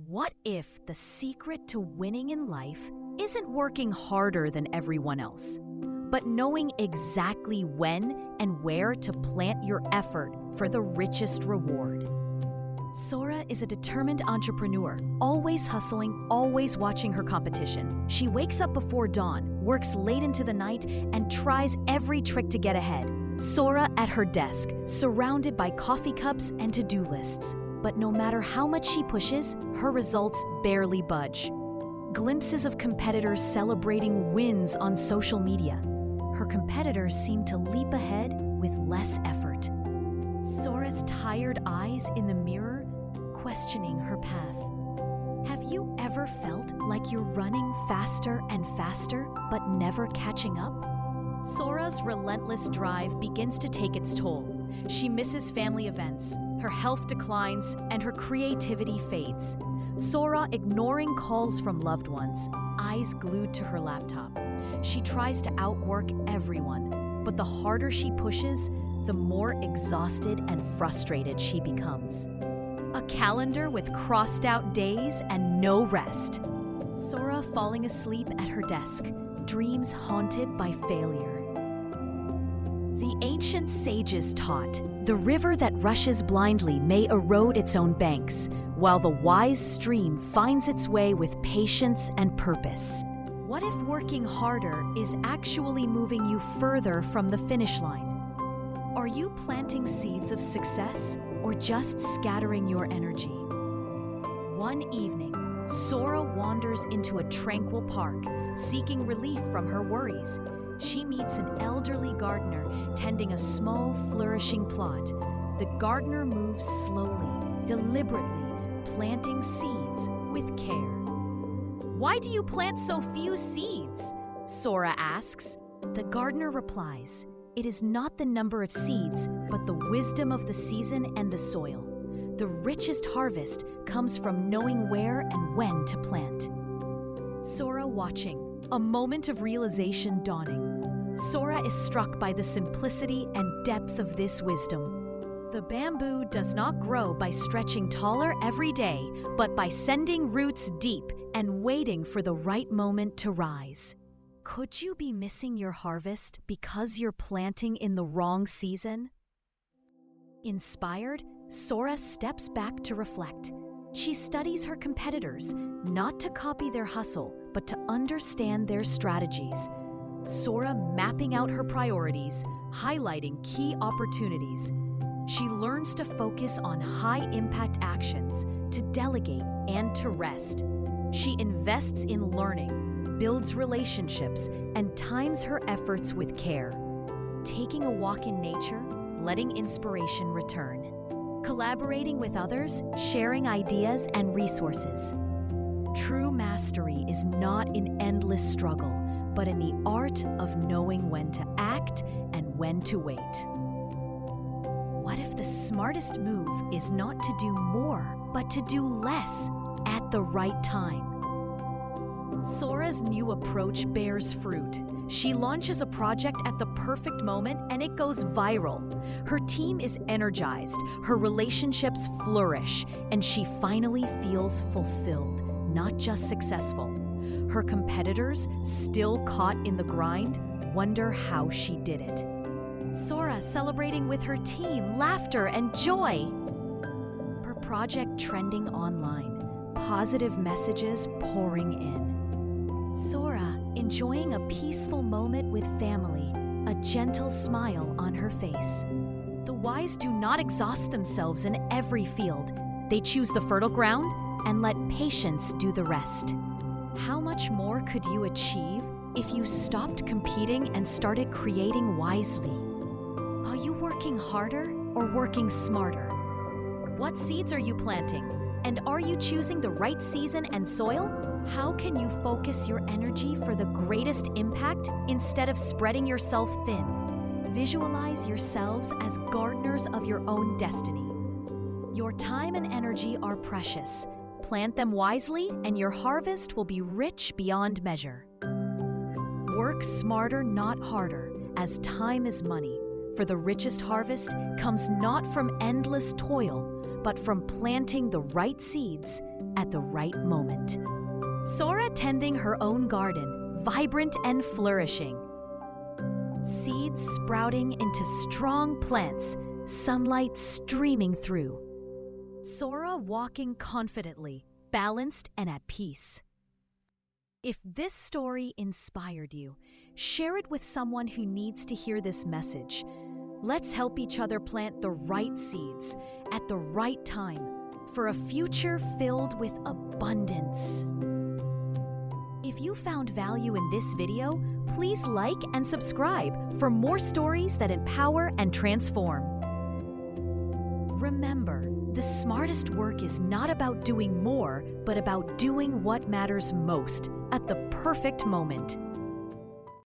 What if the secret to winning in life isn't working harder than everyone else, but knowing exactly when and where to plant your effort for the richest reward? Sora is a determined entrepreneur, always hustling, always watching her competition. She wakes up before dawn, works late into the night, and tries every trick to get ahead. Sora at her desk, surrounded by coffee cups and to-do lists. But no matter how much she pushes, her results barely budge. Glimpses of competitors celebrating wins on social media. Her competitors seem to leap ahead with less effort. Sora's tired eyes in the mirror, questioning her path. Have you ever felt like you're running faster and faster, but never catching up? Sora's relentless drive begins to take its toll. She misses family events, her health declines, and her creativity fades. Sora ignoring calls from loved ones, eyes glued to her laptop. She tries to outwork everyone, but the harder she pushes, the more exhausted and frustrated she becomes. A calendar with crossed-out days and no rest. Sora falling asleep at her desk, dreams haunted by failure. The ancient sages taught, the river that rushes blindly may erode its own banks, while the wise stream finds its way with patience and purpose. What if working harder is actually moving you further from the finish line? Are you planting seeds of success or just scattering your energy? One evening, Sora wanders into a tranquil park, seeking relief from her worries. She meets an elderly gardener tending a small, flourishing plot. The gardener moves slowly, deliberately, planting seeds with care. "Why do you plant so few seeds?" Sora asks. The gardener replies, "It is not the number of seeds, but the wisdom of the season and the soil. The richest harvest comes from knowing where and when to plant." Sora watching, a moment of realization dawning. Sora is struck by the simplicity and depth of this wisdom. The bamboo does not grow by stretching taller every day, but by sending roots deep and waiting for the right moment to rise. Could you be missing your harvest because you're planting in the wrong season? Inspired, Sora steps back to reflect. She studies her competitors, not to copy their hustle, but to understand their strategies. Sora mapping out her priorities, highlighting key opportunities. She learns to focus on high-impact actions, to delegate, and to rest. She invests in learning, builds relationships, and times her efforts with care. Taking a walk in nature, letting inspiration return. Collaborating with others, sharing ideas and resources. True mastery is not in endless struggle, but in the art of knowing when to act and when to wait. What if the smartest move is not to do more, but to do less at the right time? Sora's new approach bears fruit. She launches a project at the perfect moment and it goes viral. Her team is energized, her relationships flourish, and she finally feels fulfilled, not just successful. Her competitors, still caught in the grind, wonder how she did it. Sora celebrating with her team, laughter and joy. Her project trending online, positive messages pouring in. Sora enjoying a peaceful moment with family, a gentle smile on her face. The wise do not exhaust themselves in every field. They choose the fertile ground and let patience do the rest. How much more could you achieve if you stopped competing and started creating wisely? Are you working harder or working smarter? What seeds are you planting? And are you choosing the right season and soil? How can you focus your energy for the greatest impact instead of spreading yourself thin? Visualize yourselves as gardeners of your own destiny. Your time and energy are precious. Plant them wisely and your harvest will be rich beyond measure. Work smarter, not harder, as time is money. For the richest harvest comes not from endless toil, but from planting the right seeds at the right moment. Sora tending her own garden, vibrant and flourishing. Seeds sprouting into strong plants, sunlight streaming through. Sora walking confidently, balanced and at peace. If this story inspired you, share it with someone who needs to hear this message. Let's help each other plant the right seeds at the right time for a future filled with abundance. If you found value in this video, please like and subscribe for more stories that empower and transform. Remember, the smartest work is not about doing more, but about doing what matters most at the perfect moment.